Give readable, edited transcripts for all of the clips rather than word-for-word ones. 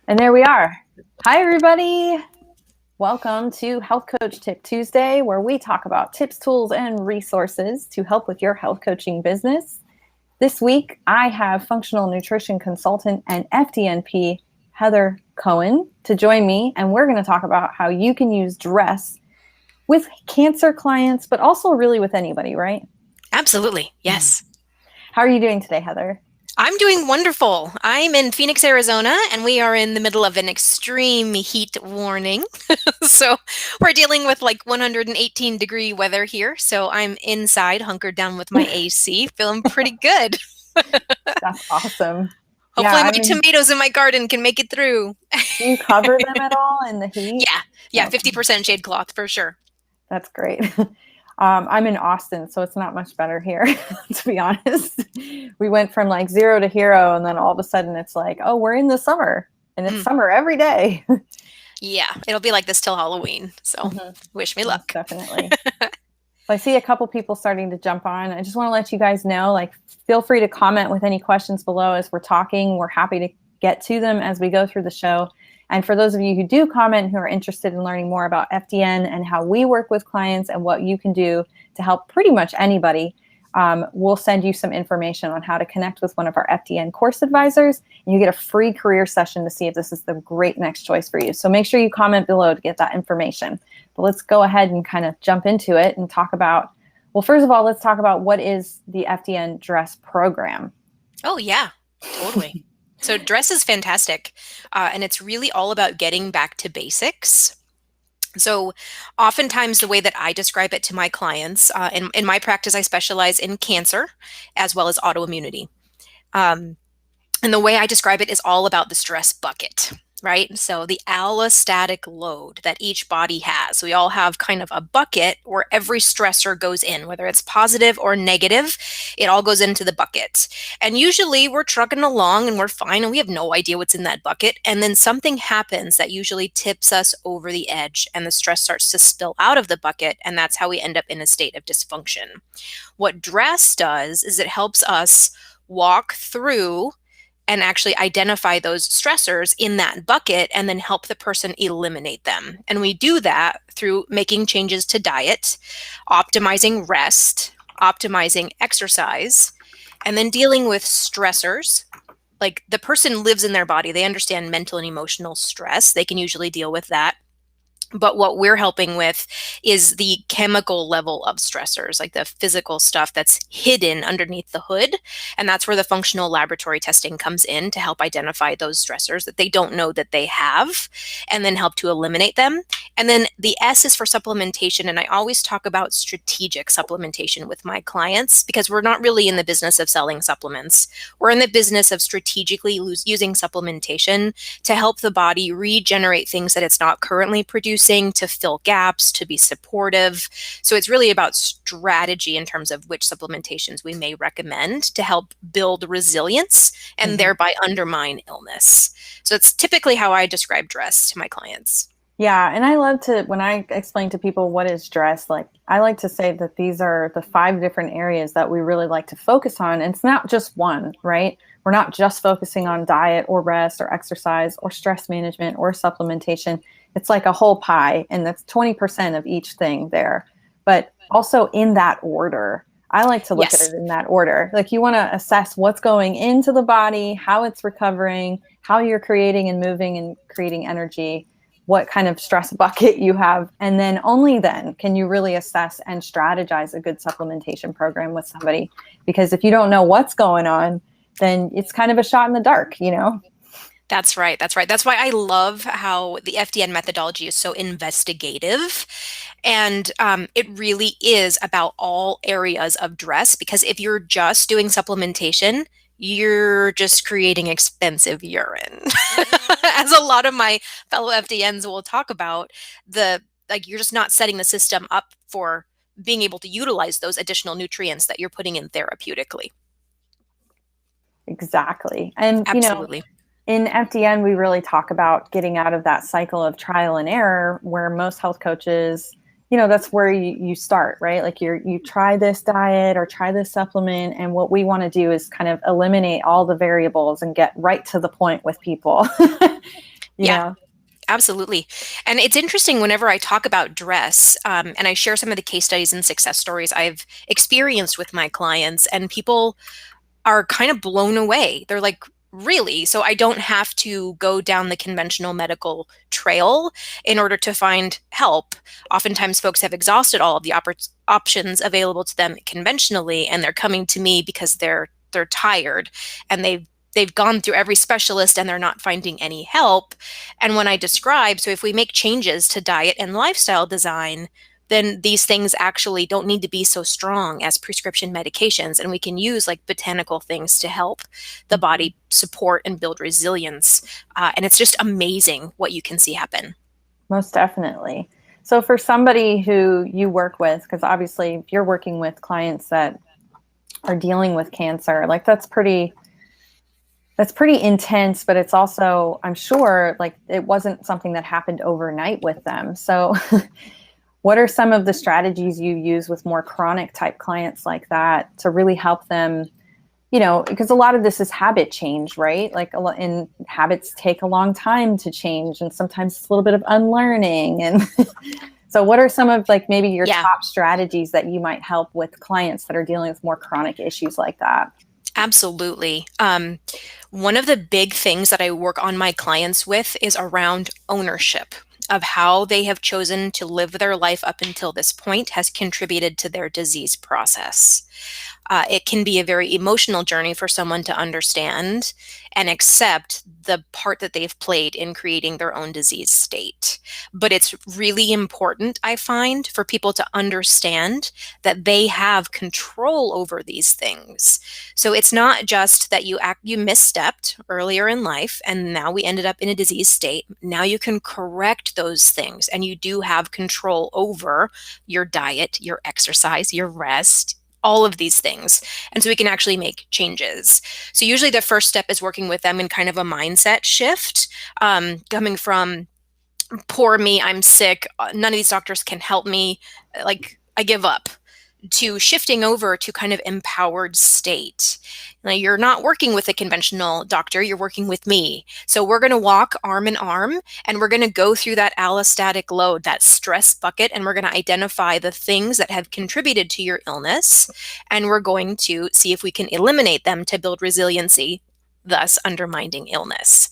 And there we are. Hi, everybody. Welcome to Health Coach Tip Tuesday, where we talk about tips, tools, and resources to help with your health coaching business. This week, I have functional nutrition consultant and FDNP Heather Cooan to join me, and we're going to talk about how you can use dress with cancer clients, but also really with anybody, right? Absolutely. Yes. How are you doing today, Heather? I'm doing wonderful. I'm in Phoenix, Arizona, and we are in the middle of an extreme heat warning. So we're dealing with like 118-degree weather here. So I'm inside, hunkered down with my AC, feeling pretty good. That's awesome. Hopefully my tomatoes in my garden can make it through. Do you cover them at all in the heat? Yeah, 50% shade cloth for sure. That's great. I'm in Austin, so it's not much better here, to be honest. We went from like 0 to hero, and then all of a sudden it's like, oh, we're in the summer, and it's summer every day. Yeah, it'll be like this till Halloween. So wish me luck. Definitely. So I see a couple people starting to jump on. I just want to let you guys know, like, feel free to comment with any questions below as we're talking. We're happy to get to them as we go through the show. And for those of you who do comment, who are interested in learning more about FDN and how we work with clients and what you can do to help pretty much anybody, we'll send you some information on how to connect with one of our FDN course advisors, and you get a free career session to see if this is the great next choice for you. So make sure you comment below to get that information. But let's go ahead and kind of jump into it and talk about, well, first of all, let's talk about what is the FDN Dress program. Oh, yeah, totally. So dress is fantastic, and it's really all about getting back to basics. So oftentimes the way that I describe it to my clients, in my practice, I specialize in cancer as well as autoimmunity. And the way I describe it is all about the stress bucket, right? So the allostatic load that each body has. So we all have kind of a bucket where every stressor goes in, whether it's positive or negative, it all goes into the bucket. And usually we're trucking along and we're fine and we have no idea what's in that bucket. And then something happens that usually tips us over the edge and the stress starts to spill out of the bucket. And that's how we end up in a state of dysfunction. What dress does is it helps us walk through and actually identify those stressors in that bucket and then help the person eliminate them. And we do that through making changes to diet, optimizing rest, optimizing exercise, and then dealing with stressors. Like the person lives in their body, they understand mental and emotional stress. They can usually deal with that. But what we're helping with is the chemical level of stressors, like the physical stuff that's hidden underneath the hood. And that's where the functional laboratory testing comes in to help identify those stressors that they don't know that they have, and then help to eliminate them. And then the S is for supplementation. And I always talk about strategic supplementation with my clients because we're not really in the business of selling supplements. We're in the business of strategically using supplementation to help the body regenerate things that it's not currently producing, to fill gaps, to be supportive. So it's really about strategy in terms of which supplementations we may recommend to help build resilience and thereby undermine illness. So it's typically how I describe dress to my clients. Yeah, and I love to, when I explain to people what is dress, like I like to say that these are the 5 different areas that we really like to focus on. And it's not just one, right? We're not just focusing on diet or rest or exercise or stress management or supplementation. It's like a whole pie, and that's 20% of each thing there. But also in that order. I like to look at it in that order. Like you want to assess what's going into the body, how it's recovering, how you're creating and moving and creating energy, what kind of stress bucket you have. And then only then can you really assess and strategize a good supplementation program with somebody. Because if you don't know what's going on, then it's kind of a shot in the dark, you know? That's right. That's right. That's why I love how the FDN methodology is so investigative. And it really is about all areas of dress, because if you're just doing supplementation, you're just creating expensive urine. As a lot of my fellow FDNs will talk about, you're just not setting the system up for being able to utilize those additional nutrients that you're putting in therapeutically. Exactly. And, Absolutely. In FDN, we really talk about getting out of that cycle of trial and error where most health coaches, that's where you start, right? Like you try this diet or try this supplement. And what we want to do is kind of eliminate all the variables and get right to the point with people, you Yeah, know? absolutely. And it's interesting whenever I talk about dress, and I share some of the case studies and success stories I've experienced with my clients, and people are kind of blown away. They're like, really? So I don't have to go down the conventional medical trail in order to find help. Oftentimes, folks have exhausted all of the options available to them conventionally, and they're coming to me because they're tired and they've gone through every specialist and they're not finding any help. And when I describe, so if we make changes to diet and lifestyle design, then these things actually don't need to be so strong as prescription medications. And we can use like botanical things to help the body support and build resilience. And it's just amazing what you can see happen. Most definitely. So for somebody who you work with, because obviously if you're working with clients that are dealing with cancer, like that's pretty intense, but it's also, I'm sure, like it wasn't something that happened overnight with them. So what are some of the strategies you use with more chronic type clients like that to really help them, because a lot of this is habit change, right? Like and habits take a long time to change. And sometimes it's a little bit of unlearning. And so what are some of like maybe your top strategies that you might help with clients that are dealing with more chronic issues like that? Absolutely. One of the big things that I work on my clients with is around ownership of how they have chosen to live their life up until this point has contributed to their disease process. It can be a very emotional journey for someone to understand and accept the part that they've played in creating their own disease state. But it's really important, I find, for people to understand that they have control over these things. So it's not just that you misstepped earlier in life and now we ended up in a disease state. Now you can correct those things and you do have control over your diet, your exercise, your rest, all of these things. And so we can actually make changes. So usually the first step is working with them in kind of a mindset shift, coming from poor me, I'm sick, none of these doctors can help me, like I give up, to shifting over to kind of empowered state. Now, you're not working with a conventional doctor, you're working with me. So we're going to walk arm in arm and we're going to go through that allostatic load, that stress bucket, and we're going to identify the things that have contributed to your illness. And we're going to see if we can eliminate them to build resiliency, thus undermining illness.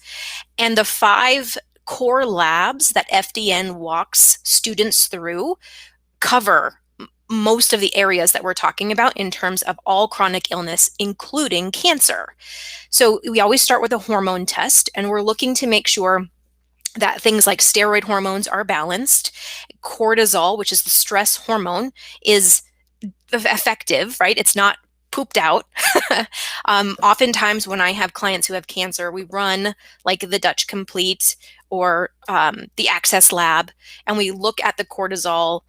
And the 5 core labs that FDN walks students through cover most of the areas that we're talking about in terms of all chronic illness, including cancer. So we always start with a hormone test, and we're looking to make sure that things like steroid hormones are balanced. Cortisol, which is the stress hormone, is effective, right? It's not pooped out. Oftentimes when I have clients who have cancer, we run like the Dutch Complete or the Access Lab, and we look at the cortisol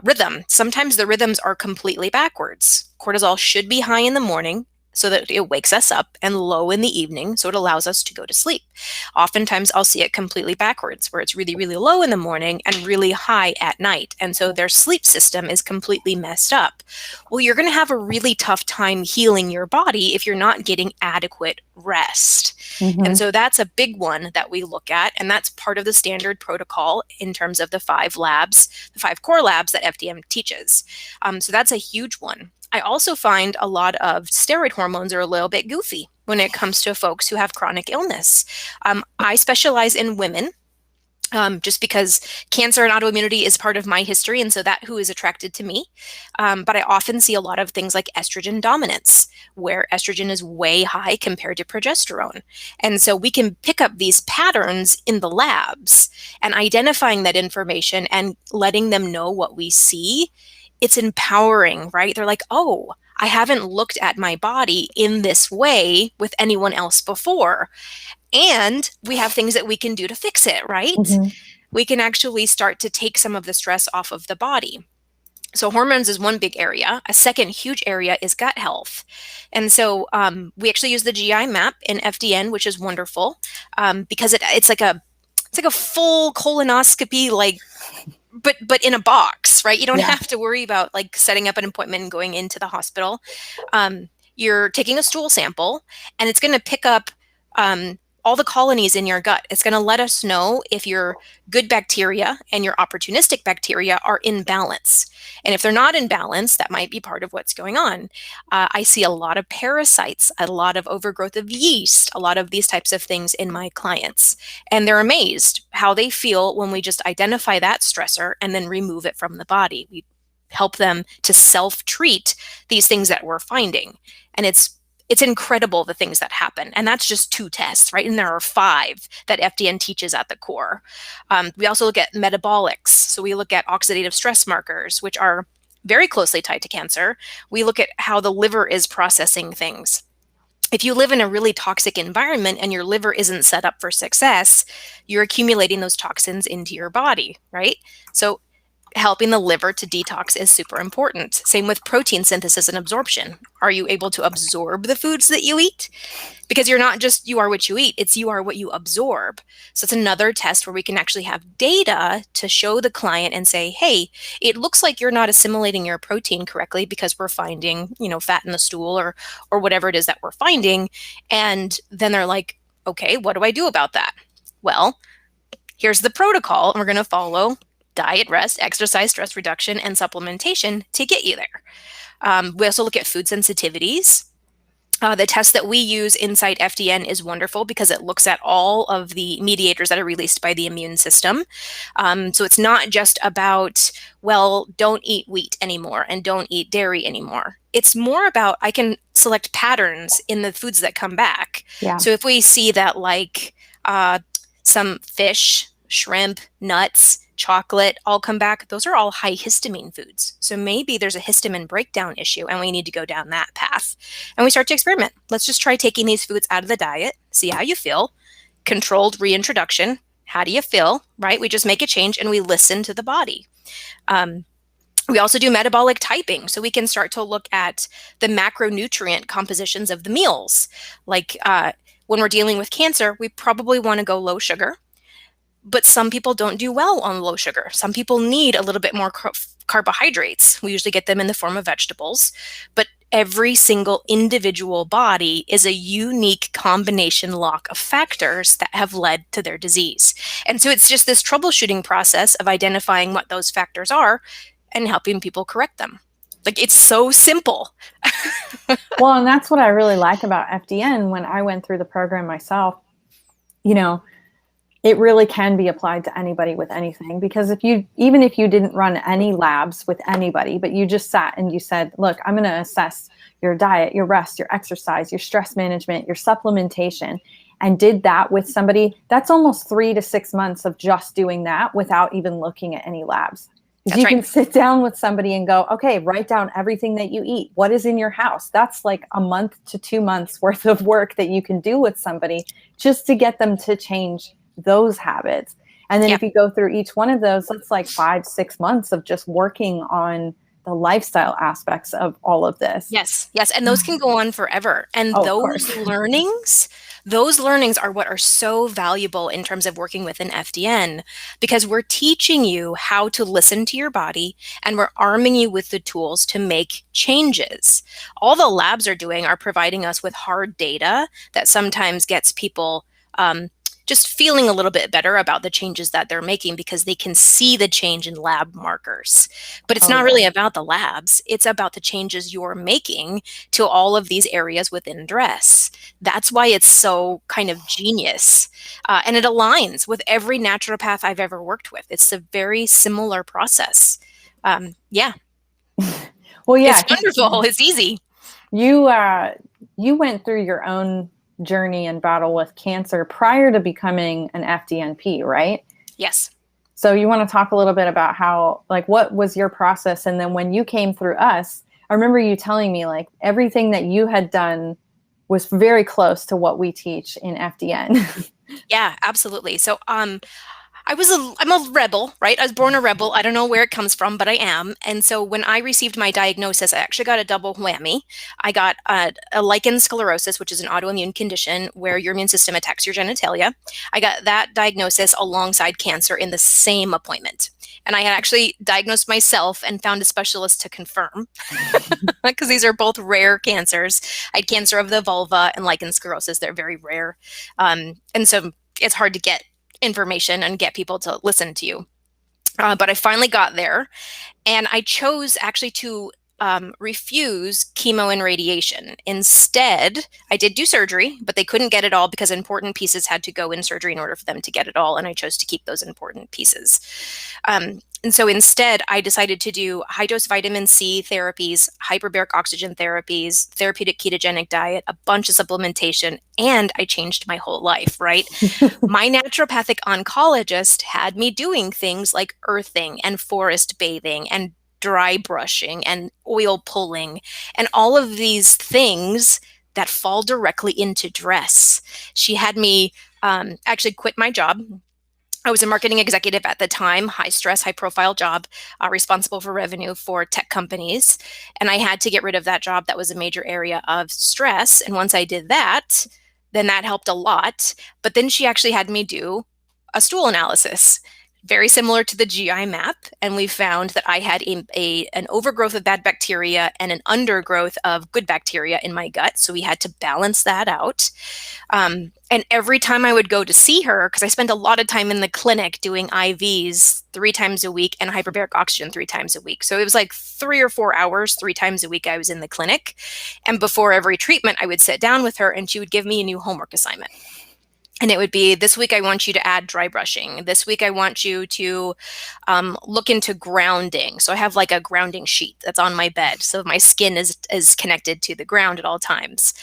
rhythm. Sometimes the rhythms are completely backwards. Cortisol should be high in the morning so that it wakes us up and low in the evening so it allows us to go to sleep. Oftentimes I'll see it completely backwards where it's really, really low in the morning and really high at night. And so their sleep system is completely messed up. Well, you're going to have a really tough time healing your body if you're not getting adequate rest. Mm-hmm. And so that's a big one that we look at. And that's part of the standard protocol in terms of the 5 labs, the 5 core labs that FDN teaches. So that's a huge one. I also find a lot of steroid hormones are a little bit goofy when it comes to folks who have chronic illness. I specialize in women just because cancer and autoimmunity is part of my history, and so that who is attracted to me. But I often see a lot of things like estrogen dominance, where estrogen is way high compared to progesterone. And so we can pick up these patterns in the labs and identifying that information and letting them know what we see. It's empowering, right? They're like, oh, I haven't looked at my body in this way with anyone else before. And we have things that we can do to fix it, right? Mm-hmm. We can actually start to take some of the stress off of the body. So hormones is one big area. A second huge area is gut health. And so we actually use the GI map in FDN, which is wonderful because it's like a full colonoscopy, like but in a box, right? You don't Yeah. have to worry about like setting up an appointment and going into the hospital. You're taking a stool sample, and it's going to pick up all the colonies in your gut. It's going to let us know if your good bacteria and your opportunistic bacteria are in balance. And if they're not in balance, that might be part of what's going on. I see a lot of parasites, a lot of overgrowth of yeast, a lot of these types of things in my clients. And they're amazed how they feel when we just identify that stressor and then remove it from the body. We help them to self-treat these things that we're finding. And it's incredible the things that happen. And that's just 2 tests, right? And there are 5 that FDN teaches at the core. We also look at metabolics. So we look at oxidative stress markers, which are very closely tied to cancer. We look at how the liver is processing things. If you live in a really toxic environment and your liver isn't set up for success, you're accumulating those toxins into your body, right? So helping the liver to detox is super important. Same with protein synthesis and absorption. Are you able to absorb the foods that you eat? Because you're not just you are what you eat, it's you are what you absorb. So it's another test where we can actually have data to show the client and say, hey, it looks like you're not assimilating your protein correctly because we're finding, fat in the stool or whatever it is that we're finding. And then they're like, okay, what do I do about that? Well, here's the protocol, and we're going to follow diet, rest, exercise, stress reduction, and supplementation to get you there. We also look at food sensitivities. The test that we use inside FDN is wonderful because it looks at all of the mediators that are released by the immune system. So it's not just about, well, don't eat wheat anymore and don't eat dairy anymore. It's more about I can select patterns in the foods that come back. Yeah. So if we see that like some fish, shrimp, nuts, chocolate all come back, those are all high histamine foods. So maybe there's a histamine breakdown issue and we need to go down that path. And we start to experiment. Let's just try taking these foods out of the diet, see how you feel. Controlled reintroduction. How do you feel, right? We just make a change and we listen to the body. We also do metabolic typing, so we can start to look at the macronutrient compositions of the meals. Like when we're dealing with cancer, we probably want to go low sugar. But some people don't do well on low sugar. Some people need a little bit more carbohydrates. We usually get them in the form of vegetables. But every single individual body is a unique combination lock of factors that have led to their disease. And so it's just this troubleshooting process of identifying what those factors are and helping people correct them. Like, it's so simple. Well, and that's what I really like about FDN. When I went through the program myself, it really can be applied to anybody with anything, because even if you didn't run any labs with anybody, but you just sat and you said, look, I'm going to assess your diet, your rest, your exercise, your stress management, your supplementation, and did that with somebody, that's almost 3 to 6 months of just doing that without even looking at any labs. That's you right. can sit down with somebody and go, okay, write down everything that you eat. What is in your house? That's like a month to 2 months worth of work that you can do with somebody just to get them to change those habits. And then if you go through each one of those, that's like 5-6 months of just working on the lifestyle aspects of all of this. Yes. And those can go on forever. And those learnings are what are so valuable in terms of working with an FDN, because we're teaching you how to listen to your body and we're arming you with the tools to make changes. All the labs are doing are providing us with hard data that sometimes gets people just feeling a little bit better about the changes that they're making because they can see the change in lab markers. But it's not really about the labs. It's about the changes you're making to all of these areas within dress. That's why it's so kind of genius. And it aligns with every naturopath I've ever worked with. It's a very similar process. Well, yeah. It's wonderful. It's easy. You went through your own journey and battle with cancer prior to becoming an FDNP, right? Yes. So you want to talk a little bit about how, like, what was your process? And then when you came through us, I remember you telling me like everything that you had done was very close to what we teach in FDN. Yeah, absolutely. So, I'm a rebel, right? I was born a rebel. I don't know where it comes from, but I am. And so when I received my diagnosis, I actually got a double whammy. I got a lichen sclerosis, which is an autoimmune condition where your immune system attacks your genitalia. I got that diagnosis alongside cancer in the same appointment. And I had actually diagnosed myself and found a specialist to confirm, because these are both rare cancers. I had cancer of the vulva and lichen sclerosis. They're very rare. And so it's hard to get information and get people to listen to you. But I finally got there, and I chose actually to refuse chemo and radiation. Instead, I did do surgery, but they couldn't get it all because important pieces had to go in surgery in order for them to get it all. And I chose to keep those important pieces. And so instead, I decided to do high dose vitamin C therapies, hyperbaric oxygen therapies, therapeutic ketogenic diet, a bunch of supplementation, and I changed my whole life, right? My naturopathic oncologist had me doing things like earthing and forest bathing and dry brushing and oil pulling and all of these things that fall directly into dress. She had me actually quit my job. I was a marketing executive at the time, high stress, high profile job, responsible for revenue for tech companies. And I had to get rid of that job. That was a major area of stress. And once I did that, then that helped a lot. But then she actually had me do a stool analysis, very similar to the GI map. And we found that I had an overgrowth of bad bacteria and an undergrowth of good bacteria in my gut. So we had to balance that out. And every time I would go to see her, because I spent a lot of time in the clinic doing IVs 3 times a week and hyperbaric oxygen 3 times a week. So it was like 3 or 4 hours, 3 times a week I was in the clinic. And before every treatment, I would sit down with her and she would give me a new homework assignment. And it would be, this week I want you to add dry brushing. This week I want you to look into grounding. So I have like a grounding sheet that's on my bed. So my skin is connected to the ground at all times.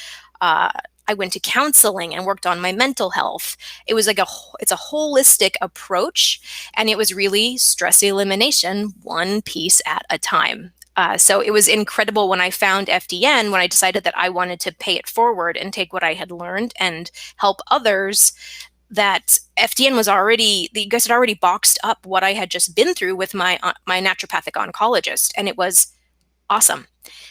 I went to counseling and worked on my mental health. It was like it's a holistic approach, and it was really stress elimination, one piece at a time. So it was incredible when I found FDN, when I decided that I wanted to pay it forward and take what I had learned and help others, that FDN was already, you guys had already boxed up what I had just been through with my naturopathic oncologist, and it was awesome.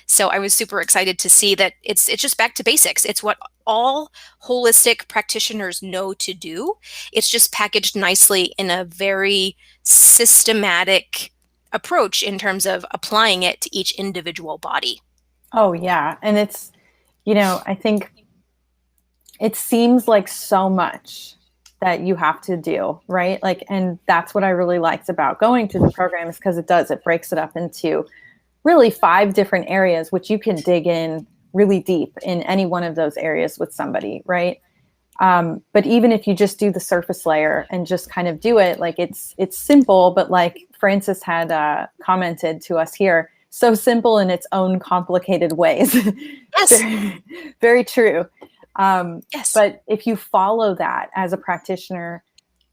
So I was super excited to see that it's just back to basics. It's what all holistic practitioners know to do. It's just packaged nicely in a very systematic approach in terms of applying it to each individual body. Oh, yeah. And it's, I think it seems like so much that you have to do, right? Like, and that's what I really liked about going through the program, is because it breaks it up into really 5 different areas, which you can dig in really deep in any one of those areas with somebody, right? But even if you just do the surface layer and just kind of do it, like it's simple, but like Francis had commented to us here, so simple in its own complicated ways. Yes. very, very true. Yes. But if you follow that as a practitioner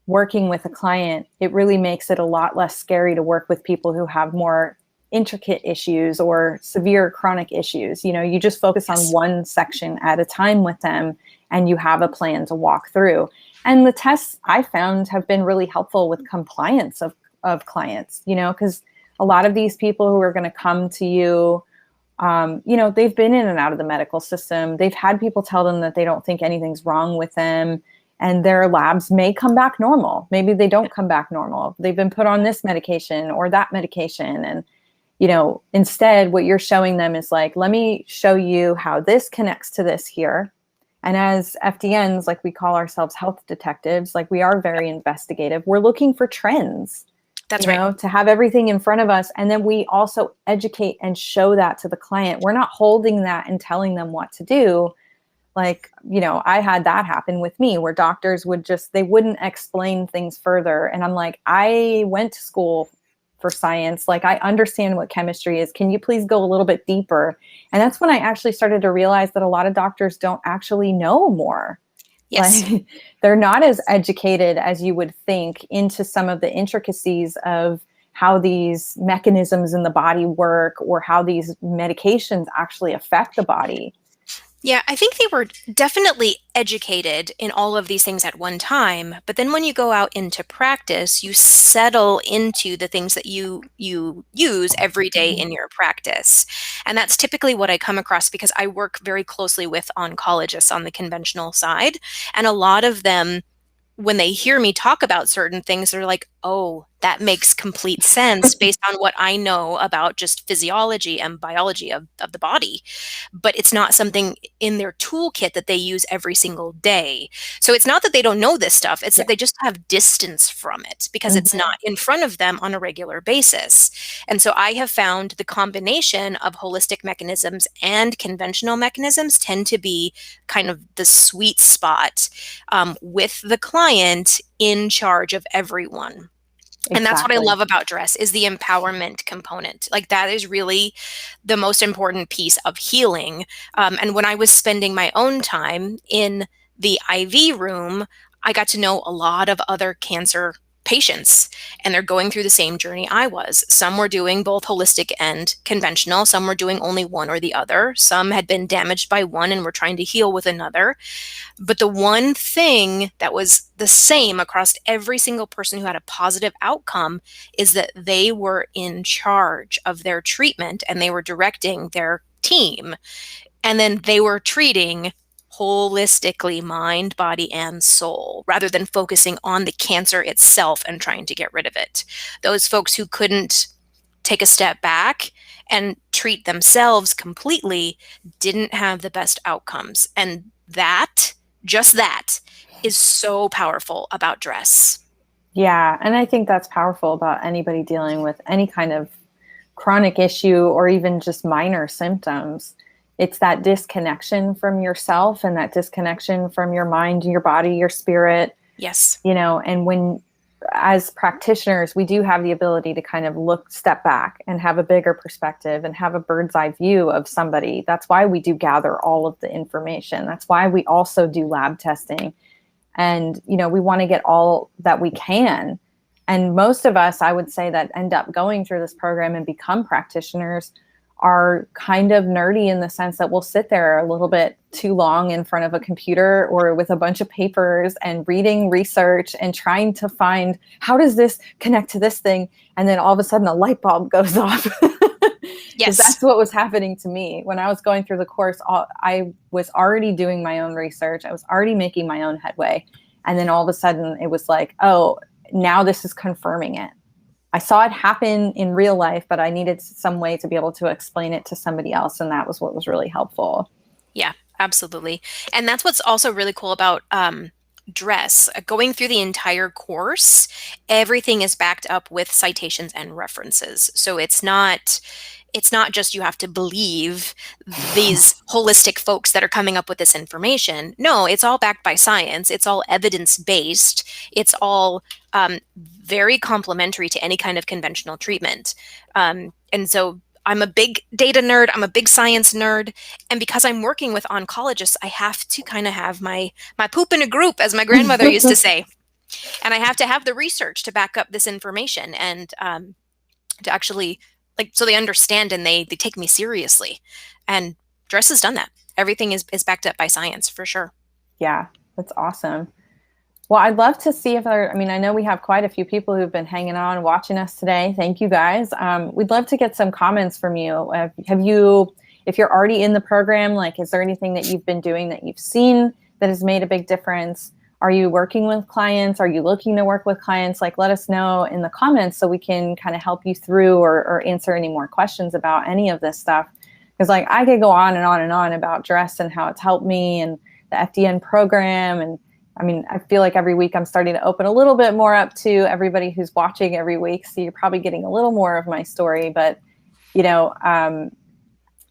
working with a client, it really makes it a lot less scary to work with people who have more intricate issues or severe chronic issues. You just focus on one section at a time with them, and you have a plan to walk through. And the tests I found have been really helpful with compliance of clients, because a lot of these people who are going to come to you, they've been in and out of the medical system. They've had people tell them that they don't think anything's wrong with them, and their labs may come back normal. Maybe they don't come back normal. They've been put on this medication or that medication. And instead what you're showing them is like, let me show you how this connects to this here. And as FDNs, like, we call ourselves health detectives, like, we are very investigative. We're looking for trends. That's right. To have everything in front of us. And then we also educate and show that to the client. We're not holding that and telling them what to do. Like, I had that happen with me, where doctors they wouldn't explain things further. And I'm like, I went to school for science. Like, I understand what chemistry is. Can you please go a little bit deeper? And that's when I actually started to realize that a lot of doctors don't actually know more. Yes. Like, they're not as educated as you would think into some of the intricacies of how these mechanisms in the body work, or how these medications actually affect the body. Yeah, I think they were definitely educated in all of these things at one time, but then when you go out into practice, you settle into the things that you use every day in your practice. And that's typically what I come across, because I work very closely with oncologists on the conventional side. And a lot of them, when they hear me talk about certain things, they're like, oh, that makes complete sense based on what I know about just physiology and biology of the body. But it's not something in their toolkit that they use every single day. So it's not that they don't know this stuff, it's Yeah. that they just have distance from it because it's Mhm. not in front of them on a regular basis. And so I have found the combination of holistic mechanisms and conventional mechanisms tend to be kind of the sweet spot with the client in charge of everyone. And that's what I Exactly. love about dress is the empowerment component. Like that is really the most important piece of healing. And when I was spending my own time in the IV room, I got to know a lot of other cancer patients, and they're going through the same journey I was. Some were doing both holistic and conventional. Some were doing only one or the other. Some had been damaged by one and were trying to heal with another. But the one thing that was the same across every single person who had a positive outcome is that they were in charge of their treatment and they were directing their team. And then they were treating holistically, mind, body, and soul, rather than focusing on the cancer itself and trying to get rid of it. Those folks who couldn't take a step back and treat themselves completely didn't have the best outcomes. And that, just that, is so powerful about dress. Yeah. And I think that's powerful about anybody dealing with any kind of chronic issue or even just minor symptoms. It's that disconnection from yourself and that disconnection from your mind, your body, your spirit, Yes. and when, as practitioners, we do have the ability to kind of step back and have a bigger perspective and have a bird's eye view of somebody. That's why we do gather all of the information. That's why we also do lab testing. And, we want to get all that we can. And most of us, I would say, that end up going through this program and become practitioners are kind of nerdy in the sense that we'll sit there a little bit too long in front of a computer or with a bunch of papers and reading research and trying to find, how does this connect to this thing? And then all of a sudden a light bulb goes off. Because Yes. that's what was happening to me when I was going through the course. I was already doing my own research. I was already making my own headway. And then all of a sudden it was like, oh, now this is confirming it. I saw it happen in real life, but I needed some way to be able to explain it to somebody else. And that was what was really helpful. Yeah, absolutely. And that's what's also really cool about dress. Going through the entire course, everything is backed up with citations and references. So it's not just you have to believe these holistic folks that are coming up with this information. No, it's all backed by science. It's all evidence-based. It's all very complementary to any kind of conventional treatment. And so I'm a big data nerd. I'm a big science nerd. And because I'm working with oncologists, I have to kind of have my poop in a group, as my grandmother used to say. And I have to have the research to back up this information and to actually, like, so they understand and they take me seriously. And dress has done that. Everything is backed up by science for sure. Yeah, that's awesome. Well, I'd love to see if I know we have quite a few people who've been hanging on, watching us today. Thank you guys. We'd love to get some comments from you. If you're already in the program, like, is there anything that you've been doing that you've seen that has made a big difference? Are you working with clients? Are you looking to work with clients? Like, let us know in the comments so we can kind of help you through or answer any more questions about any of this stuff. Because, like, I could go on and on and on about dress and how it's helped me and the FDN program. And I feel like every week I'm starting to open a little bit more up to everybody who's watching every week. So you're probably getting a little more of my story, but,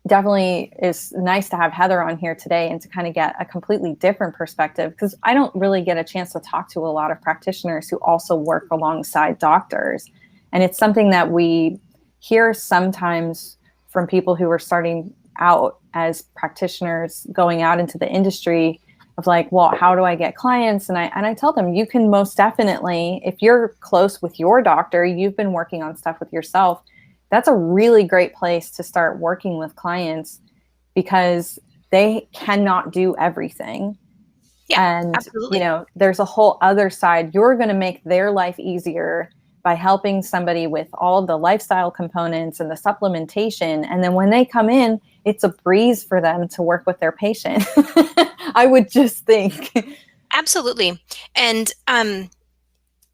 definitely is nice to have Heather on here today and to kind of get a completely different perspective, because I don't really get a chance to talk to a lot of practitioners who also work alongside doctors. And it's something that we hear sometimes from people who are starting out as practitioners going out into the industry of like, well, how do I get clients? And I tell them, you can most definitely, if you're close with your doctor, you've been working on stuff with yourself, that's a really great place to start working with clients, because they cannot do everything. Yeah, And, absolutely. there's a whole other side. You're going to make their life easier by helping somebody with all the lifestyle components and the supplementation. And then when they come in, it's a breeze for them to work with their patient. I would just think. Absolutely. And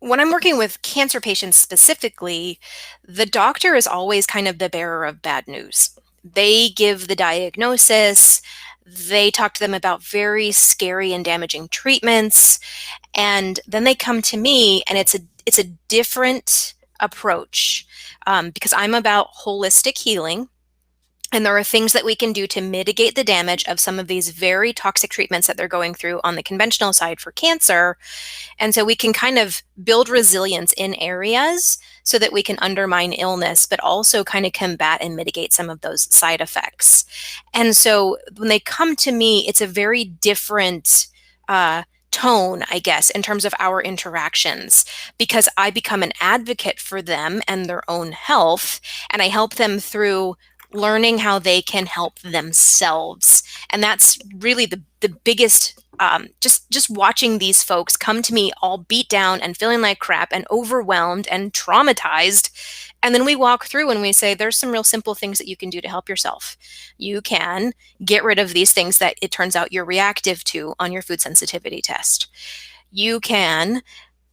when I'm working with cancer patients specifically, the doctor is always kind of the bearer of bad news. They give the diagnosis, they talk to them about very scary and damaging treatments, and then they come to me, and it's a different approach, because I'm about holistic healing. And there are things that we can do to mitigate the damage of some of these very toxic treatments that they're going through on the conventional side for cancer. And so we can kind of build resilience in areas so that we can undermine illness, but also kind of combat and mitigate some of those side effects. And so when they come to me, it's a very different tone, I guess, in terms of our interactions, because I become an advocate for them and their own health, and I help them through learning how they can help themselves. And that's really the biggest, just watching these folks come to me all beat down and feeling like crap and overwhelmed and traumatized. And then we walk through and we say, there's some real simple things that you can do to help yourself. You can get rid of these things that it turns out you're reactive to on your food sensitivity test. You can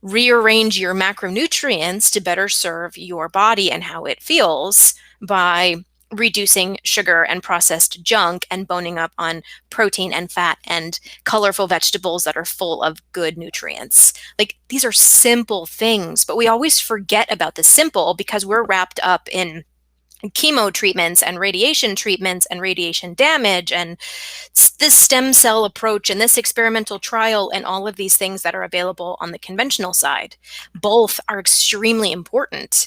rearrange your macronutrients to better serve your body and how it feels by reducing sugar and processed junk and boning up on protein and fat and colorful vegetables that are full of good nutrients. Like, these are simple things, but we always forget about the simple because we're wrapped up in chemo treatments and radiation damage and this stem cell approach and this experimental trial and all of these things that are available on the conventional side. Both are extremely important,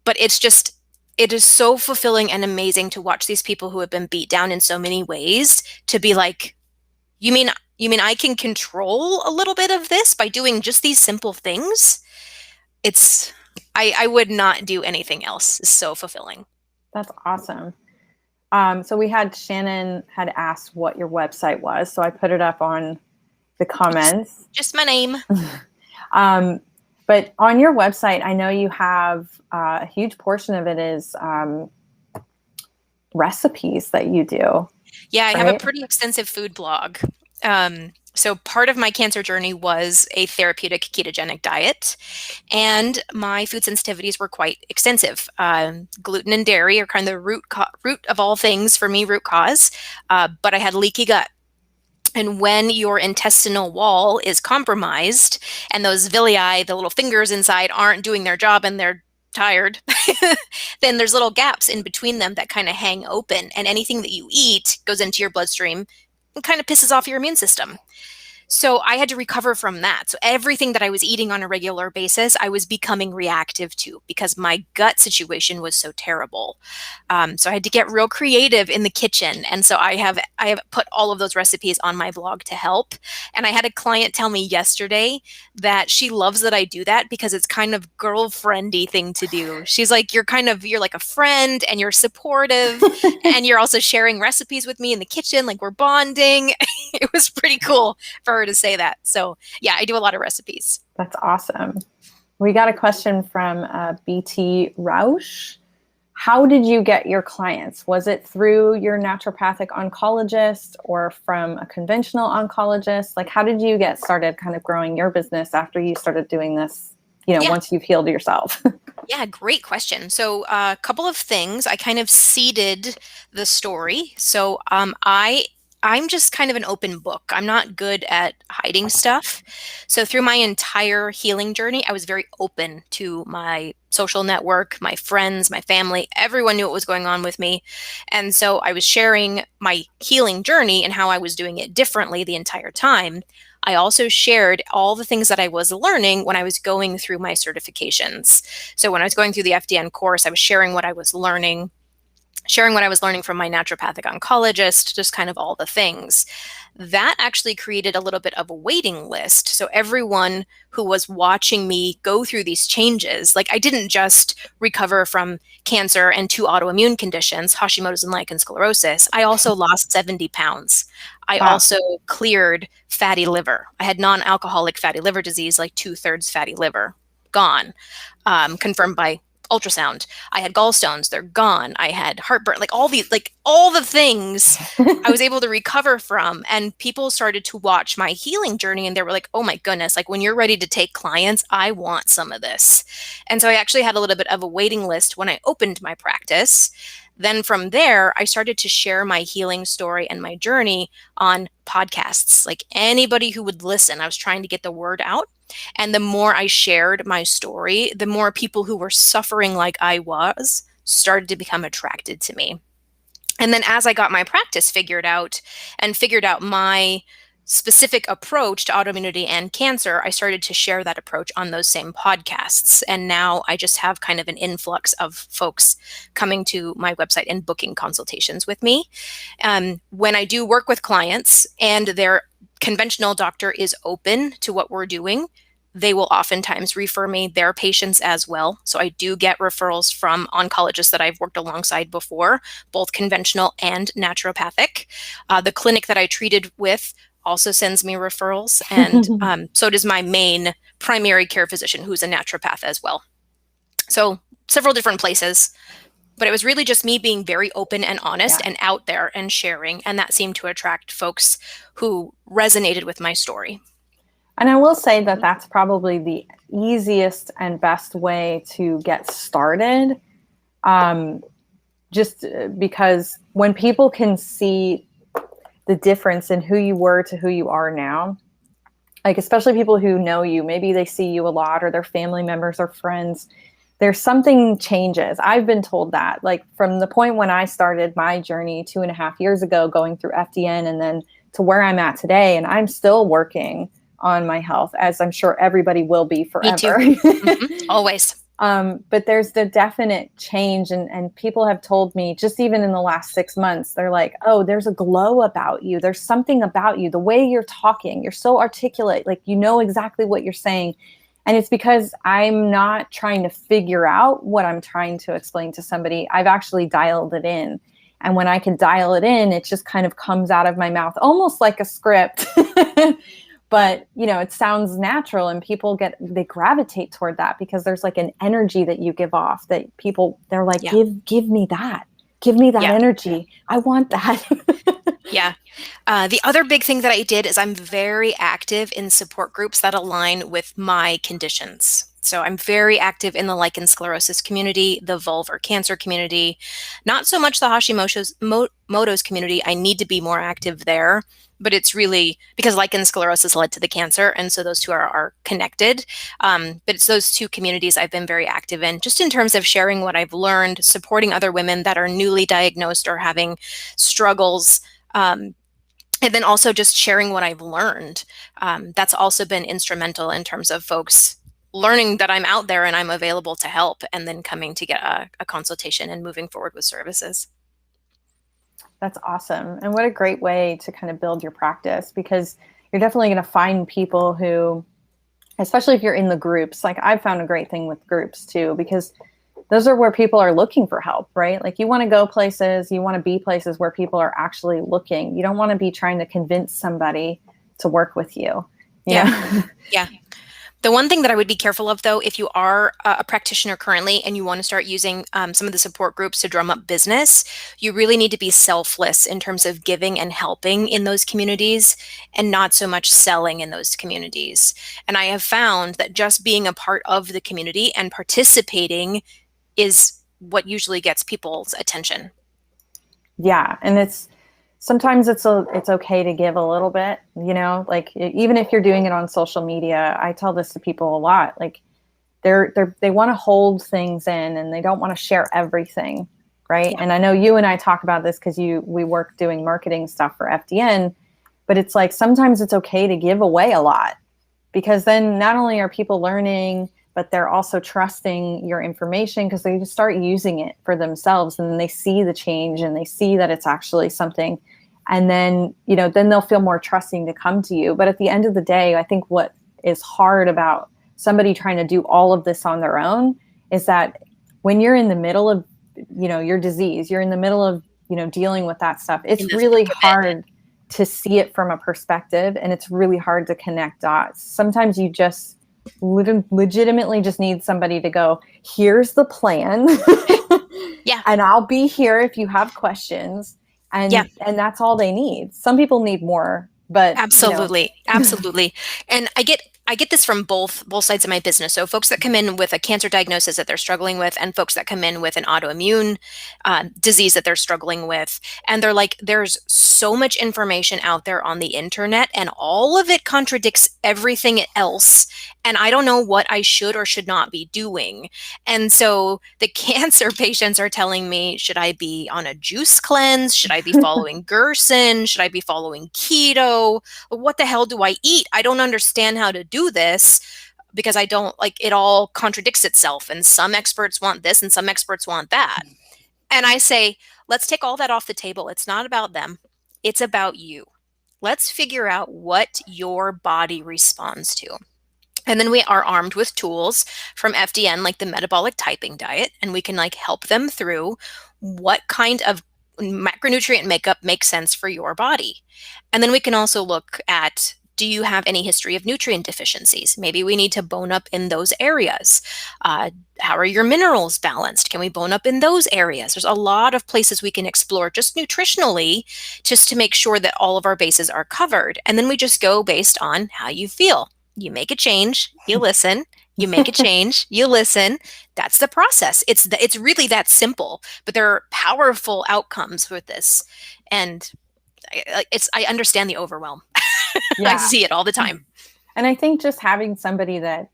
but it is so fulfilling and amazing to watch these people who have been beat down in so many ways to be like, you mean I can control a little bit of this by doing just these simple things? I would not do anything else. It's so fulfilling. That's awesome. So we had Shannon had asked what your website was, so I put it up on the comments. Just my name. But on your website, I know you have a huge portion of it is recipes that you do. Yeah, I have a pretty extensive food blog. So part of my cancer journey was a therapeutic ketogenic diet, and my food sensitivities were quite extensive. Gluten and dairy are kind of the root of all things for me, root cause, but I had leaky gut. And when your intestinal wall is compromised and those villi, the little fingers inside, aren't doing their job and they're tired, then there's little gaps in between them that kind of hang open. And anything that you eat goes into your bloodstream and kind of pisses off your immune system. So I had to recover from that. So everything that I was eating on a regular basis, I was becoming reactive to because my gut situation was so terrible. So I had to get real creative in the kitchen. And so I have put all of those recipes on my blog to help. And I had a client tell me yesterday that she loves that I do that because it's kind of girlfriendy thing to do. She's like, you're like a friend and you're supportive and you're also sharing recipes with me in the kitchen, like we're bonding. It was pretty cool for her to say that. So yeah, I do a lot of recipes. That's awesome. We got a question from BT Rausch. How did you get your clients? Was it through your naturopathic oncologist or from a conventional oncologist? Like, how did you get started kind of growing your business after you started doing this, once you've healed yourself? Yeah, great question. So a couple of things. I kind of seeded the story. So I'm just kind of an open book. I'm not good at hiding stuff. So through my entire healing journey, I was very open to my social network, my friends, my family. Everyone knew what was going on with me. And so I was sharing my healing journey and how I was doing it differently the entire time. I also shared all the things that I was learning when I was going through my certifications. So when I was going through the FDN course, I was sharing what I was learning from my naturopathic oncologist, just kind of all the things. That actually created a little bit of a waiting list. So everyone who was watching me go through these changes, like I didn't just recover from cancer and 2 autoimmune conditions, Hashimoto's and lichen sclerosis. I also lost 70 pounds. I also cleared fatty liver. I had non-alcoholic fatty liver disease, like 2/3 fatty liver, gone, confirmed by ultrasound. I had gallstones, they're gone. I had heartburn, like all the things I was able to recover from. And people started to watch my healing journey and they were like, oh my goodness, like when you're ready to take clients, I want some of this. And so I actually had a little bit of a waiting list when I opened my practice. Then from there, I started to share my healing story and my journey on podcasts. Like anybody who would listen, I was trying to get the word out. And the more I shared my story, the more people who were suffering like I was started to become attracted to me. And then as I got my practice figured out and figured out my specific approach to autoimmunity and cancer, I started to share that approach on those same podcasts. And now I just have kind of an influx of folks coming to my website and booking consultations with me. When I do work with clients and their conventional doctor is open to what we're doing, they will oftentimes refer me their patients as well. So I do get referrals from oncologists that I've worked alongside before, both conventional and naturopathic. The clinic that I treated with also sends me referrals, and so does my main primary care physician, who's a naturopath as well. So several different places, but it was really just me being very open and honest and out there and sharing, and that seemed to attract folks who resonated with my story. And I will say that that's probably the easiest and best way to get started. Just because when people can see the difference in who you were to who you are now, like especially people who know you, maybe they see you a lot or their family members or friends, there's something changes. I've been told that, like from the point when I started my journey 2.5 years ago, going through FDN and then to where I'm at today, and I'm still working on my health, as I'm sure everybody will be forever. Me too. Always. But there's the definite change. And people have told me just even in the last 6 months, they're like, oh, there's a glow about you. There's something about you, the way you're talking, you're so articulate, like, you know exactly what you're saying. And it's because I'm not trying to figure out what I'm trying to explain to somebody. I've actually dialed it in. And when I can dial it in, it just kind of comes out of my mouth, almost like a script. But, you know, it sounds natural and people they gravitate toward that because there's like an energy that you give off that they're like, give me that. Give me that energy. I want that. Yeah. The other big thing that I did is I'm very active in support groups that align with my conditions. So I'm very active in the lichen sclerosis community, the vulvar cancer community, not so much the Hashimoto's community. I need to be more active there, but it's really because lichen sclerosis led to the cancer. And so those two are connected. But it's those two communities I've been very active in, just in terms of sharing what I've learned, supporting other women that are newly diagnosed or having struggles. And then also just sharing what I've learned. That's also been instrumental in terms of folks learning that I'm out there and I'm available to help, and then coming to get a consultation and moving forward with services. That's awesome. And what a great way to kind of build your practice, because you're definitely going to find people who, especially if you're in the groups, like I've found a great thing with groups too, because those are where people are looking for help, right? Like you want to go places, you want to be places where people are actually looking. You don't want to be trying to convince somebody to work with you. Yeah. Yeah. The one thing that I would be careful of, though, if you are a practitioner currently and you want to start using some of the support groups to drum up business, you really need to be selfless in terms of giving and helping in those communities and not so much selling in those communities. And I have found that just being a part of the community and participating is what usually gets people's attention. Yeah. And sometimes it's okay to give a little bit, you know, like even if you're doing it on social media. I tell this to people a lot, like they want to hold things in and they don't want to share everything. Right. Yeah. And I know you and I talk about this because we work doing marketing stuff for FDN, but it's like, sometimes it's okay to give away a lot, because then not only are people learning, but they're also trusting your information because they just start using it for themselves, and then they see the change and they see that it's actually something. And then, you know, then they'll feel more trusting to come to you. But at the end of the day, I think what is hard about somebody trying to do all of this on their own is that when you're in the middle of, you know, your disease, you're in the middle of, you know, dealing with that stuff. It's really hard to see it from a perspective, and it's really hard to connect dots. Sometimes you just legitimately just need somebody to go, here's the plan. Yeah. And I'll be here if you have questions. Yeah. And that's all they need. Some people need more, but Absolutely. Absolutely. And I get this from both sides of my business. So folks that come in with a cancer diagnosis that they're struggling with, and folks that come in with an autoimmune disease that they're struggling with. And they're like, there's so much information out there on the internet, and all of it contradicts everything else. And I don't know what I should or should not be doing. And so the cancer patients are telling me, should I be on a juice cleanse? Should I be following Gerson? Should I be following keto? What the hell do I eat? I don't understand how to do this, because I don't, like, it all contradicts itself. And some experts want this and some experts want that. And I say, let's take all that off the table. It's not about them. It's about you. Let's figure out what your body responds to. And then we are armed with tools from FDN, like the metabolic typing diet, and we can like help them through what kind of macronutrient makeup makes sense for your body. And then we can also look at, do you have any history of nutrient deficiencies? Maybe we need to bone up in those areas. How are your minerals balanced? Can we bone up in those areas? There's a lot of places we can explore just nutritionally, just to make sure that all of our bases are covered. And then we just go based on how you feel. You make a change, you listen, you make a change, you listen. That's the process. It's really that simple, but there are powerful outcomes with this. And I understand the overwhelm. Yeah. I see it all the time. And I think just having somebody that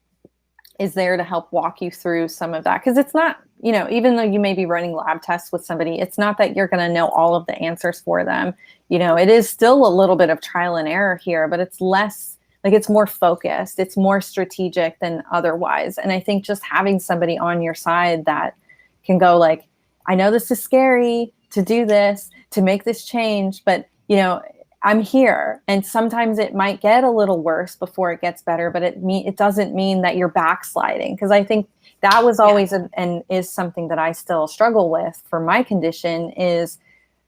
is there to help walk you through some of that, because it's not, even though you may be running lab tests with somebody, it's not that you're going to know all of the answers for them. It is still a little bit of trial and error here, but it's less, like, it's more focused, it's more strategic than otherwise. And I think just having somebody on your side that can go like, I know this is scary to do this, to make this change, but I'm here. And sometimes it might get a little worse before it gets better, but it doesn't mean that you're backsliding. Because I think that was always and is something that I still struggle with for my condition, is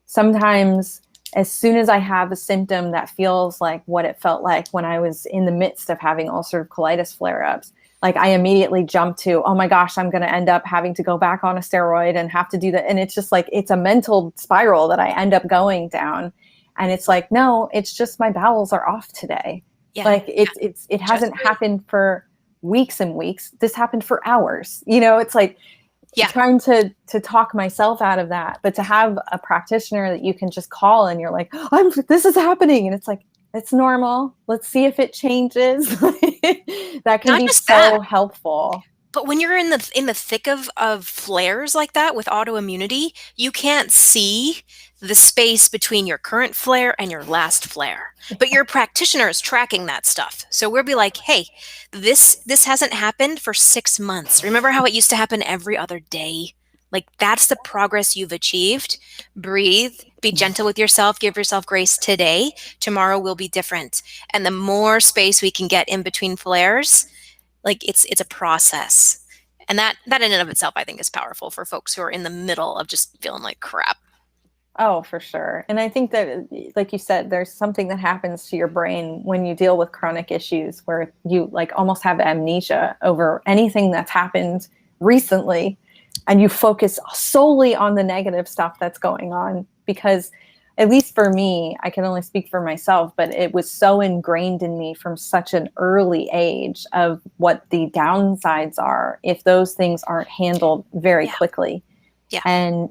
sometimes as soon as I have a symptom that feels like what it felt like when I was in the midst of having ulcerative colitis flare-ups, like I immediately jump to, oh my gosh, I'm going to end up having to go back on a steroid and have to do that. And it's just like, it's a mental spiral that I end up going down. And it's like, no, it's just my bowels are off today. Yeah. Like it hasn't happened for weeks and weeks. This happened for hours. It's like, trying to talk myself out of that, but to have a practitioner that you can just call and you're like, this is happening. And it's like, it's normal. Let's see if it changes. That can be so helpful. But when you're in the thick of flares like that with autoimmunity, you can't see the space between your current flare and your last flare. But your practitioner is tracking that stuff. So we'll be like, hey, this hasn't happened for 6 months. Remember how it used to happen every other day? Like, that's the progress you've achieved. Breathe, be gentle with yourself, give yourself grace today. Tomorrow will be different. And the more space we can get in between flares, like it's a process. And that in and of itself, I think, is powerful for folks who are in the middle of just feeling like crap. Oh, for sure. And I think that, like you said, there's something that happens to your brain when you deal with chronic issues where you like almost have amnesia over anything that's happened recently. And you focus solely on the negative stuff that's going on, because at least for me, I can only speak for myself, but it was so ingrained in me from such an early age of what the downsides are if those things aren't handled very quickly. Yeah. And,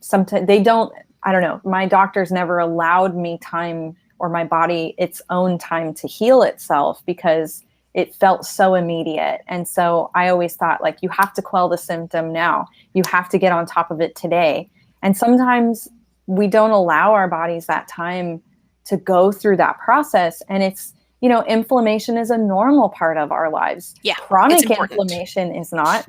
sometimes they don't, I don't know, my doctors never allowed me time, or my body its own time to heal itself, because it felt so immediate. And so I always thought, like, you have to quell the symptom now. You have to get on top of it today. And sometimes we don't allow our bodies that time to go through that process. And it's, inflammation is a normal part of our lives. Yeah, chronic inflammation is not,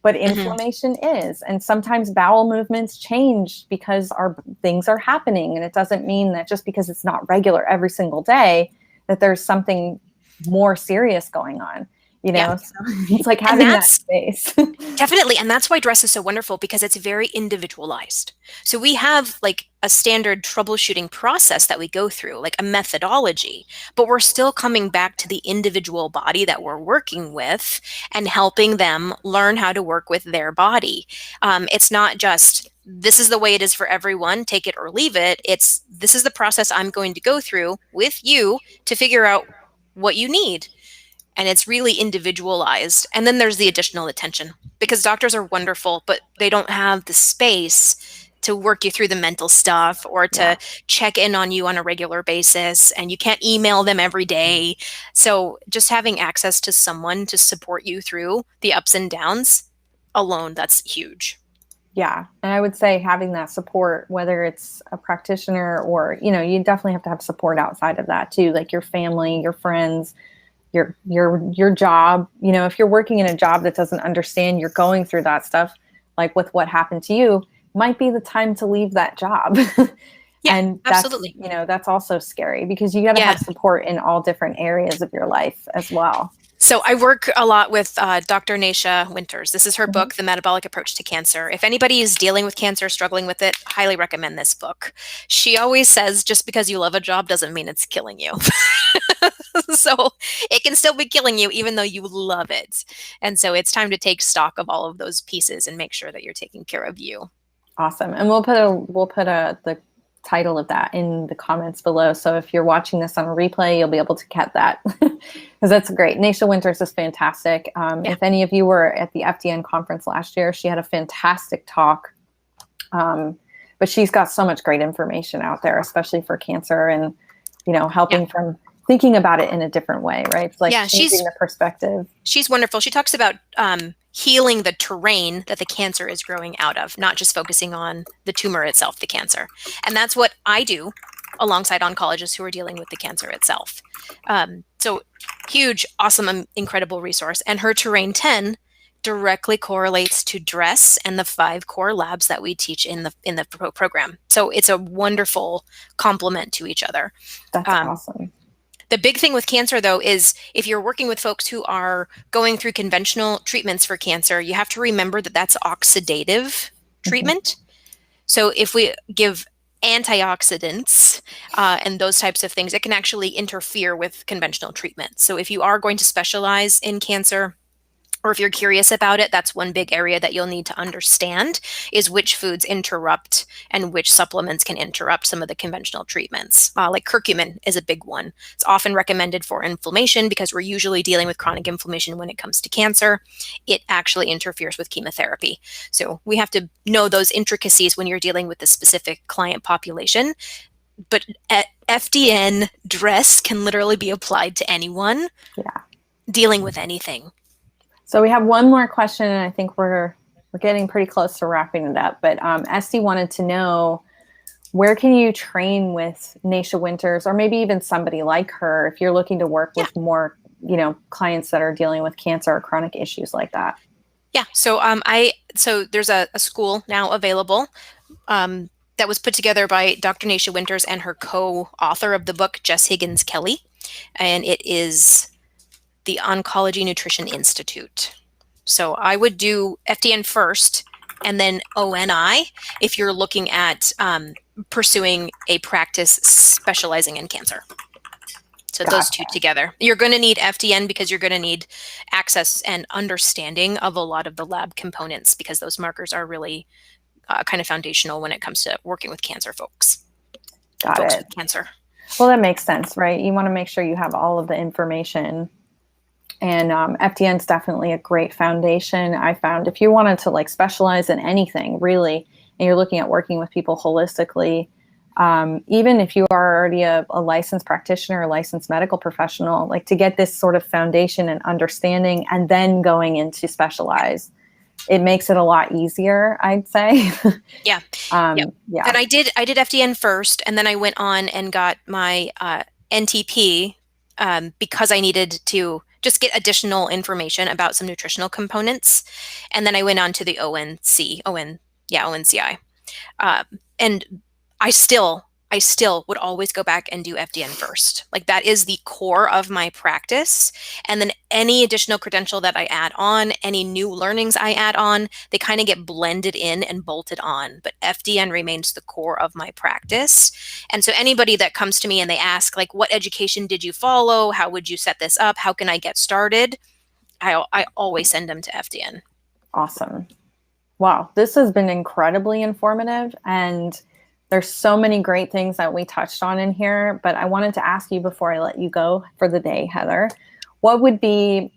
but inflammation is. And sometimes bowel movements change because our things are happening. And it doesn't mean that just because it's not regular every single day, that there's something more serious going on. Yeah. So it's like And having that that's space. definitely, and that's why dress is so wonderful, because it's very individualized. So we have like a standard troubleshooting process that we go through, like a methodology, but we're still coming back to the individual body that we're working with and helping them learn how to work with their body. It's not just, this is the way it is for everyone, take it or leave it. It's, this is the process I'm going to go through with you to figure out what you need. And it's really individualized. And then there's the additional attention, because doctors are wonderful, but they don't have the space to work you through the mental stuff or Yeah. to check in on you on a regular basis, and you can't email them every day. So just having access to someone to support you through the ups and downs alone, that's huge. Yeah. And I would say having that support, whether it's a practitioner or, you definitely have to have support outside of that too, like your family, your friends, your job. If you're working in a job that doesn't understand you're going through that stuff, like with what happened to you, might be the time to leave that job. Yeah, And absolutely. that's also scary, because you got to Yeah. have support in all different areas of your life as well. So I work a lot with Dr. Nasha Winters. This is her Mhm. book, The Metabolic Approach to Cancer. If anybody is dealing with cancer, struggling with it, highly recommend this book. She always says, just because you love a job doesn't mean it's killing you. So it can still be killing you even though you love it. And so it's time to take stock of all of those pieces and make sure that you're taking care of you. Awesome. And we'll put the title of that in the comments below. So if you're watching this on a replay, you'll be able to get that, because that's great. Nasha Winters is fantastic. Yeah. If any of you were at the FDN conference last year, she had a fantastic talk. But she's got so much great information out there, especially for cancer, and, helping from thinking about it in a different way, right? It's like changing the perspective. She's wonderful. She talks about healing the terrain that the cancer is growing out of, not just focusing on the tumor itself, the cancer. And that's what I do alongside oncologists who are dealing with the cancer itself. So huge, awesome, incredible resource. And her Terrain 10 directly correlates to DRESS and the 5 core labs that we teach in the program. So it's a wonderful complement to each other. That's awesome. The big thing with cancer, though, is if you're working with folks who are going through conventional treatments for cancer, you have to remember that that's oxidative treatment. So if we give antioxidants and those types of things, it can actually interfere with conventional treatment. So if you are going to specialize in cancer, or if you're curious about it, that's one big area that you'll need to understand, is which foods interrupt and which supplements can interrupt some of the conventional treatments. Like curcumin is a big one. It's often recommended for inflammation because we're usually dealing with chronic inflammation when it comes to cancer. It actually interferes with chemotherapy. So we have to know those intricacies when you're dealing with the specific client population. But at FDN, DRESS can literally be applied to anyone dealing with anything. So we have one more question, and I think we're getting pretty close to wrapping it up. But Esty wanted to know, where can you train with Nasha Winters, or maybe even somebody like her, if you're looking to work with more, clients that are dealing with cancer or chronic issues like that? Yeah. So so there's a school now available that was put together by Dr. Nasha Winters and her co-author of the book, Jess Higgins Kelly, and it is the Oncology Nutrition Institute. So I would do FDN first and then ONI if you're looking at pursuing a practice specializing in cancer. So those two together. You're going to need FDN because you're going to need access and understanding of a lot of the lab components, because those markers are really kind of foundational when it comes to working with cancer folks. Got folks it. with cancer. Well, that makes sense, right? You want to make sure you have all of the information. And FDN is definitely a great foundation. I found if you wanted to specialize in anything really, and you're looking at working with people holistically, even if you are already a licensed practitioner, a licensed medical professional, to get this sort of foundation and understanding and then going into specialize, it makes it a lot easier, I'd say. Yeah. And I did FDN first, and then I went on and got my NTP because I needed to just get additional information about some nutritional components. And then I went on to the ONCI. And I I still would always go back and do FDN first. Like that is the core of my practice. And then any additional credential that I add on, any new learnings I add on, they kind of get blended in and bolted on. But FDN remains the core of my practice. And so anybody that comes to me and they ask, like, what education did you follow? How would you set this up? How can I get started? I always send them to FDN. Awesome. Wow. This has been incredibly informative, and there's so many great things that we touched on in here, but I wanted to ask you before I let you go for the day, Heather, what would be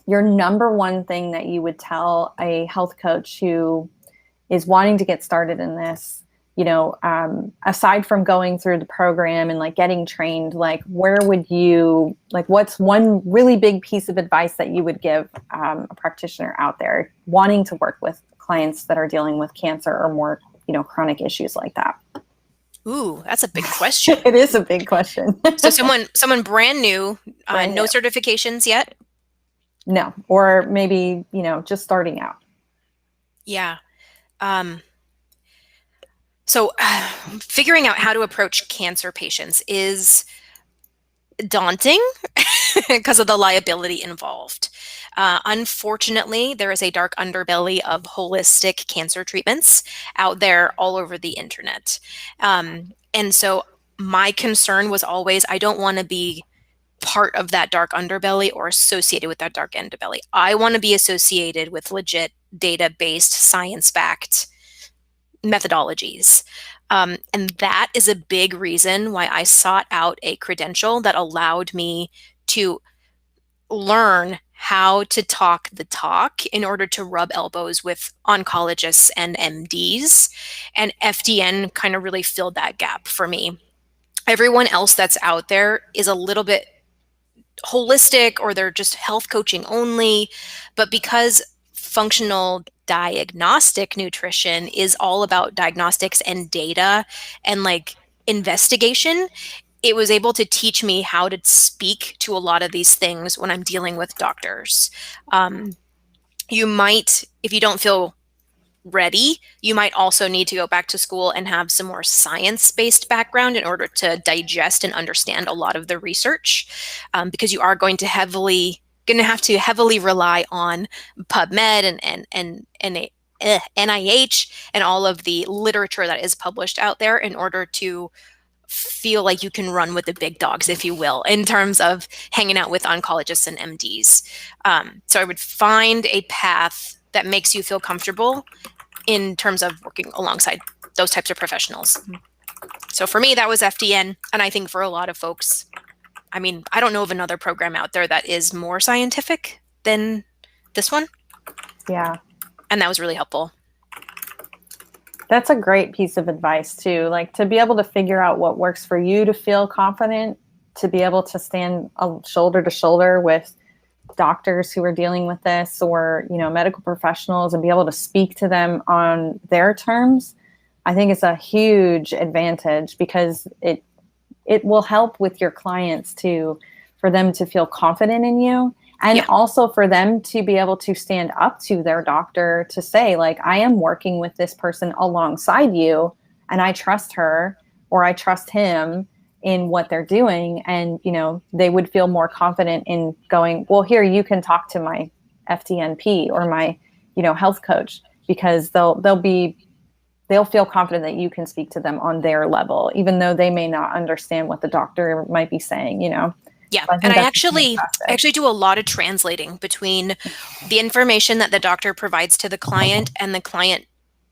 your number one thing that you would tell a health coach who is wanting to get started in this, you know, aside from going through the program and like getting trained, like where would you, like what's one really big piece of advice that you would give a practitioner out there wanting to work with clients that are dealing with cancer or more, you know, chronic issues like that? Ooh, that's a big question. It is a big question. So someone brand new, Brand no new. certifications yet? No, or maybe, you know, just starting out. Yeah. So figuring out how to approach cancer patients is daunting because of the liability involved. Unfortunately, there is a dark underbelly of holistic cancer treatments out there all over the internet. And so my concern was always, I don't want to be part of that dark underbelly or associated with that dark underbelly. I want to be associated with legit data-based, science-backed methodologies. And that is a big reason why I sought out a credential that allowed me to learn how to talk the talk in order to rub elbows with oncologists and MDs. And FDN kind of really filled that gap for me. Everyone else that's out there is a little bit holistic, or they're just health coaching only. But because functional diagnostic nutrition is all about diagnostics and data and like investigation, it was able to teach me how to speak to a lot of these things when I'm dealing with doctors. You might, if you don't feel ready, you might also need to go back to school and have some more science-based background in order to digest and understand a lot of the research, because you are going to have to heavily rely on PubMed and NIH and all of the literature that is published out there in order to feel like you can run with the big dogs, if you will, in terms of hanging out with oncologists and MDs. So I would find a path that makes you feel comfortable in terms of working alongside those types of professionals. So for me, that was FDN. And I think for a lot of folks, I mean, I don't know of another program out there that is more scientific than this one. Yeah. And that was really helpful. That's a great piece of advice too. Like to be able to figure out what works for you to feel confident, to be able to stand shoulder to shoulder with doctors who are dealing with this, or, you know, medical professionals, and be able to speak to them on their terms. I think it's a huge advantage, because it will help with your clients too, for them to feel confident in you. And also for them to be able to stand up to their doctor to say, like, I am working with this person alongside you, and I trust her or I trust him in what they're doing. And, you know, they would feel more confident in going, well, here, you can talk to my FDNP or my, you know, health coach, because they'll feel confident that you can speak to them on their level, even though they may not understand what the doctor might be saying, you know? Yeah, So and I actually do a lot of translating between the information that the doctor provides to the client, and the client,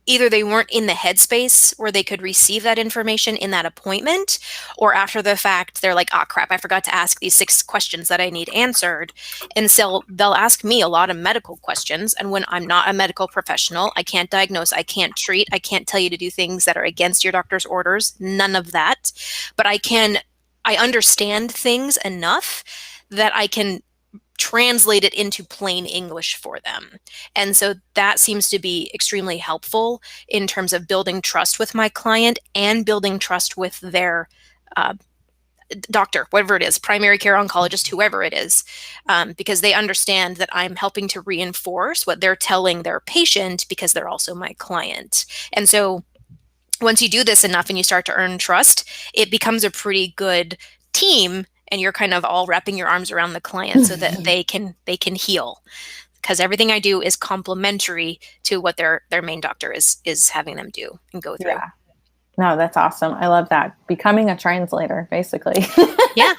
either they weren't in the headspace where they could receive that information in that appointment, or after the fact, they're like, oh crap, I forgot to ask these 6 questions that I need answered. And so they'll ask me a lot of medical questions. And when I'm not a medical professional, I can't diagnose, I can't treat, I can't tell you to do things that are against your doctor's orders, none of that. But I understand things enough that I can translate it into plain English for them. And so that seems to be extremely helpful in terms of building trust with my client and building trust with their doctor, whatever it is, primary care oncologist, whoever it is, because they understand that I'm helping to reinforce what they're telling their patient, because they're also my client. And so once you do this enough and you start to earn trust, it becomes a pretty good team, and you're kind of all wrapping your arms around the client so that they can heal. Because everything I do is complementary to what their main doctor is having them do and go through. Yeah. No, that's awesome. I love that. Becoming a translator, basically. Yeah.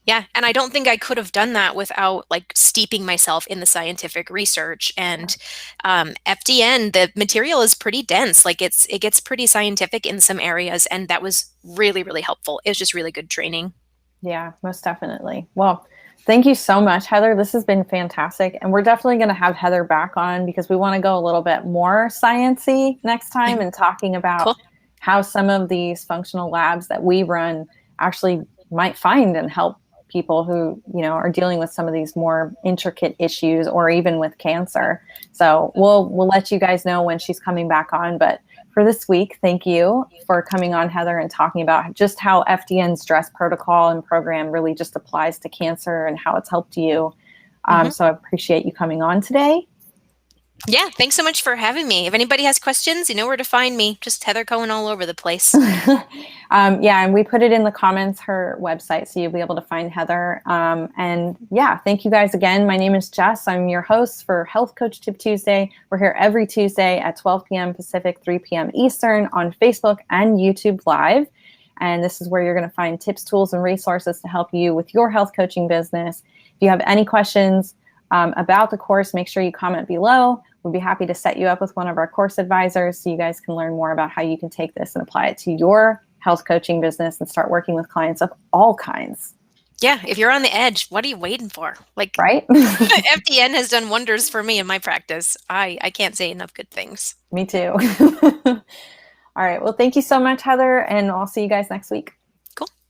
Yeah. And I don't think I could have done that without like steeping myself in the scientific research. And FDN, the material is pretty dense. Like it gets pretty scientific in some areas. And that was really, really helpful. It was just really good training. Yeah, most definitely. Well, thank you so much, Heather. This has been fantastic. And we're definitely going to have Heather back on because we want to go a little bit more science-y next time and talking about Cool. how some of these functional labs that we run actually might find and help people who, are dealing with some of these more intricate issues or even with cancer. So we'll let you guys know when she's coming back on. But for this week, thank you for coming on, Heather, and talking about just how FDN's DRESS protocol and program really just applies to cancer and how it's helped you. So I appreciate you coming on today. Yeah, thanks so much for having me. If anybody has questions, you know where to find me. Just Heather Cooan all over the place. And we put it in the comments, her website, so you'll be able to find Heather. And yeah, thank you guys again. My name is Jess. I'm your host for Health Coach Tip Tuesday. We're here every Tuesday at 12 p.m. Pacific, 3 p.m. Eastern on Facebook and YouTube Live. And this is where you're going to find tips, tools, and resources to help you with your health coaching business. If you have any questions about the course, make sure you comment below. We'd be happy to set you up with one of our course advisors so you guys can learn more about how you can take this and apply it to your health coaching business and start working with clients of all kinds. Yeah, if you're on the edge, what are you waiting for? Like, right? FDN has done wonders for me in my practice. I can't say enough good things. Me too. All right. Well, thank you so much, Heather, and I'll see you guys next week.